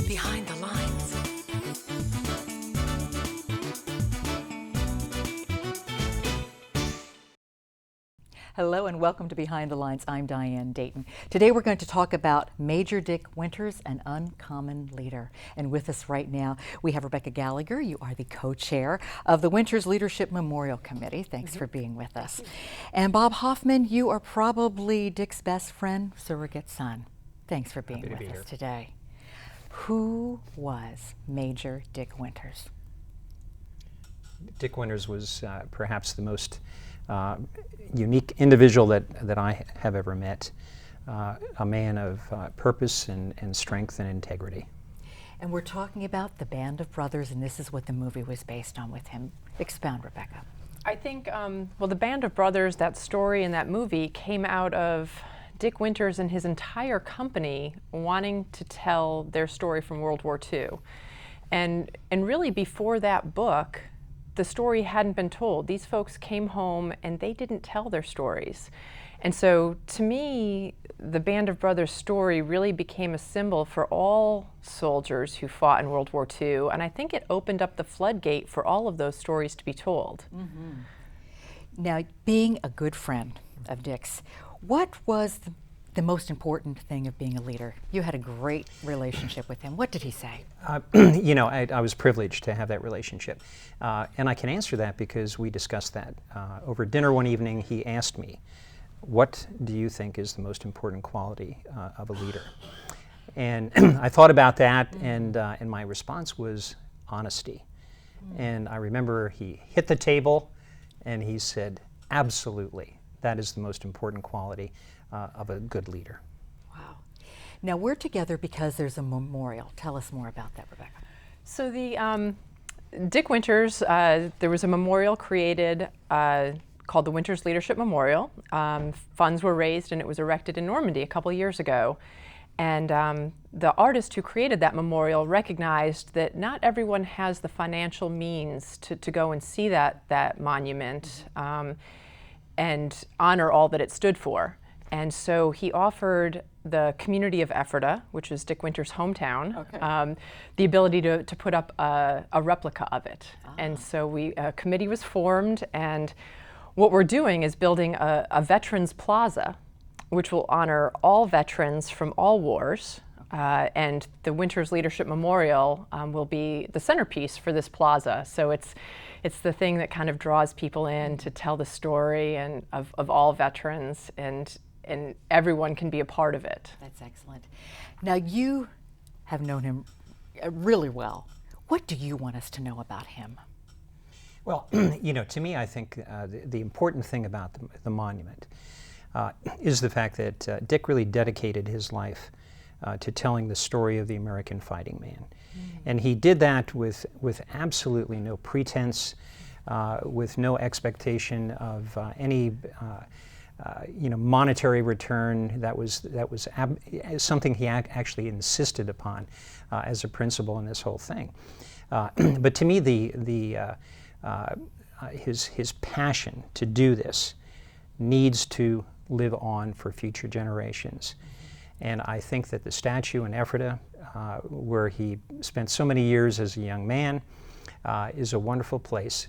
Behind the Lines. Hello and welcome to Behind the Lines. I'm Diane Dayton. Today we're going to talk about Major Dick Winters, an uncommon leader. And with us right now, we have Rebecca Gallagher. You are the co-chair of the Winters Leadership Memorial Committee. Thanks for being with us. And Bob Hoffman, you are probably Dick's best friend, surrogate son. Thanks for being with us today. Who was Major Dick Winters? Dick Winters was perhaps the most unique individual that I have ever met, a man of purpose and strength and integrity. And we're talking about the Band of Brothers, and this is what the movie was based on with him. Expound, Rebecca. I think, well, the Band of Brothers, that story in that movie came out of Dick Winters and his entire company wanting to tell their story from World War II. And really before that book, the story hadn't been told. These folks came home and they didn't tell their stories. And so to me, the Band of Brothers story really became a symbol for all soldiers who fought in World War II. And I think it opened up the floodgate for all of those stories to be told. Mm-hmm. Now, being a good friend of Dick's, what was the most important thing of being a leader? You had a great relationship with him. What did he say? You know, I was privileged to have that relationship. And I can answer that because we discussed that. Over dinner one evening, he asked me, what do you think is the most important quality of a leader? And I thought about that, and my response was honesty. And I remember he hit the table and he said, absolutely, that is the most important quality of a good leader. Wow. Now we're together because there's a memorial. Tell us more about that, Rebecca. So the Dick Winters, there was a memorial created called the Winters Leadership Memorial. Funds were raised and it was erected in Normandy a couple years ago. And the artist who created that memorial recognized that not everyone has the financial means to go and see that monument and honor all that it stood for. And so he offered the community of Ephrata, which is Dick Winters' hometown, the ability to put up a replica of it. And so a committee was formed, and what we're doing is building a veterans plaza, which will honor all veterans from all wars. And the Winters Leadership Memorial will be the centerpiece for this plaza. So it's the thing that kind of draws people in to tell the story and of all veterans, and everyone can be a part of it. That's excellent. Now you have known him really well. What do you want us to know about him? Well, you know, to me, I think the important thing about the monument is the fact that Dick really dedicated his life to telling the story of the American fighting man. And he did that with absolutely no pretense, with no expectation of any monetary return. That was something he actually insisted upon as a principle in this whole thing. But to me, his passion to do this needs to live on for future generations. And I think that the statue in Ephrata, where he spent so many years as a young man, is a wonderful place,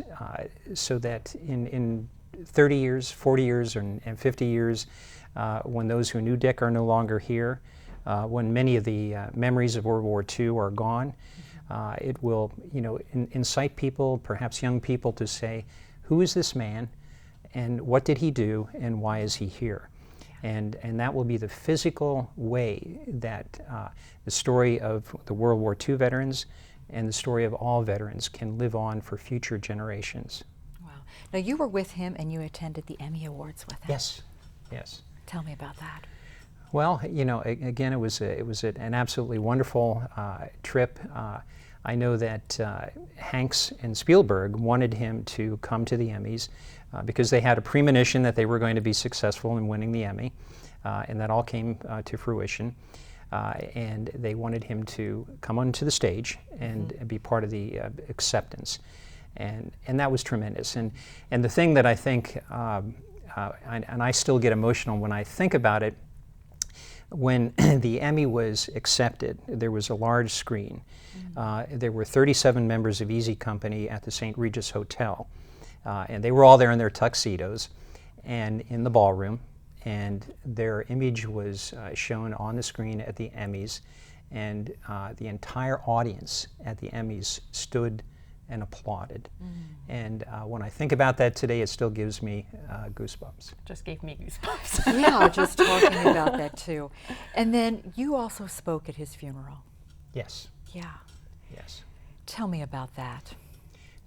so that in 30 years, 40 years, and 50 years, when those who knew Dick are no longer here, when many of the memories of World War II are gone, it will, incite people, perhaps young people, to say, who is this man, and what did he do, and why is he here? And that will be the physical way that the story of the World War II veterans and the story of all veterans can live on for future generations. Wow. Now you were with him and you attended the Emmy Awards with him. Yes, yes. Tell me about that. Well, again, it was an absolutely wonderful trip. I know that Hanks and Spielberg wanted him to come to the Emmys because they had a premonition that they were going to be successful in winning the Emmy, and that all came to fruition. And they wanted him to come onto the stage and be part of the acceptance, and that was tremendous. And the thing that I think and I still get emotional when I think about it. When the Emmy was accepted, there was a large screen. There were 37 members of Easy Company at the St. Regis Hotel, and they were all there in their tuxedos and in the ballroom, and their image was shown on the screen at the Emmys, and the entire audience at the Emmys stood and applauded. And when I think about that today, it still gives me goosebumps. Just gave me goosebumps. Yeah, just talking about that too. And then you also spoke at his funeral. Yes. Yeah. Yes. Tell me about that.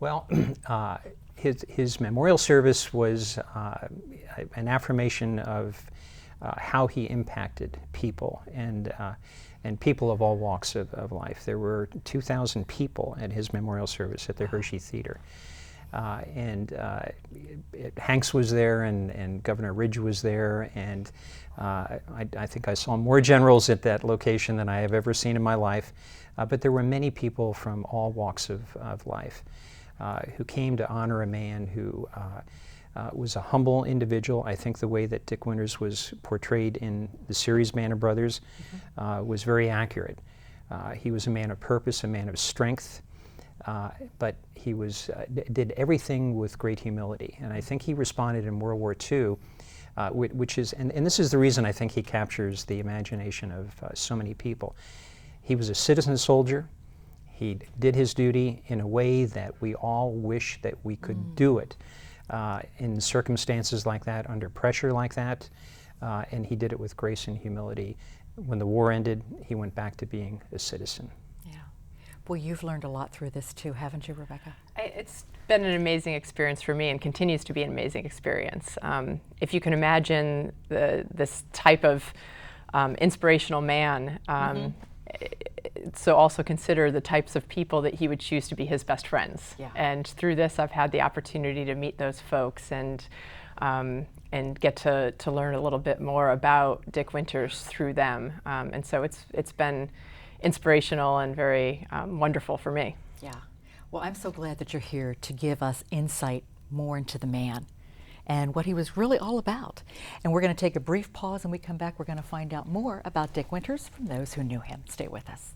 Well, his memorial service was an affirmation of how he impacted people and people of all walks of life. There were 2,000 people at his memorial service at the Hershey Theater. Hanks was there, and Governor Ridge was there, and I think I saw more generals at that location than I have ever seen in my life. But there were many people from all walks of life who came to honor a man who was a humble individual. I think the way that Dick Winters was portrayed in the series Band of Brothers was very accurate. He was a man of purpose, a man of strength, but he did everything with great humility. And I think he responded in World War II, which is, and this is the reason I think he captures the imagination of so many people. He was a citizen soldier. He did his duty in a way that we all wish that we could do it. In circumstances like that, under pressure like that, and he did it with grace and humility. When the war ended, he went back to being a citizen. Yeah. Well, you've learned a lot through this too, haven't you, Rebecca? It's been an amazing experience for me and continues to be an amazing experience. If you can imagine this type of inspirational man, so also consider the types of people that he would choose to be his best friends. Yeah. And through this, I've had the opportunity to meet those folks and get to learn a little bit more about Dick Winters through them. And so it's been inspirational and very wonderful for me. Yeah. Well, I'm so glad that you're here to give us insight more into the man and what he was really all about. And we're going to take a brief pause, and when we come back, we're going to find out more about Dick Winters from those who knew him. Stay with us.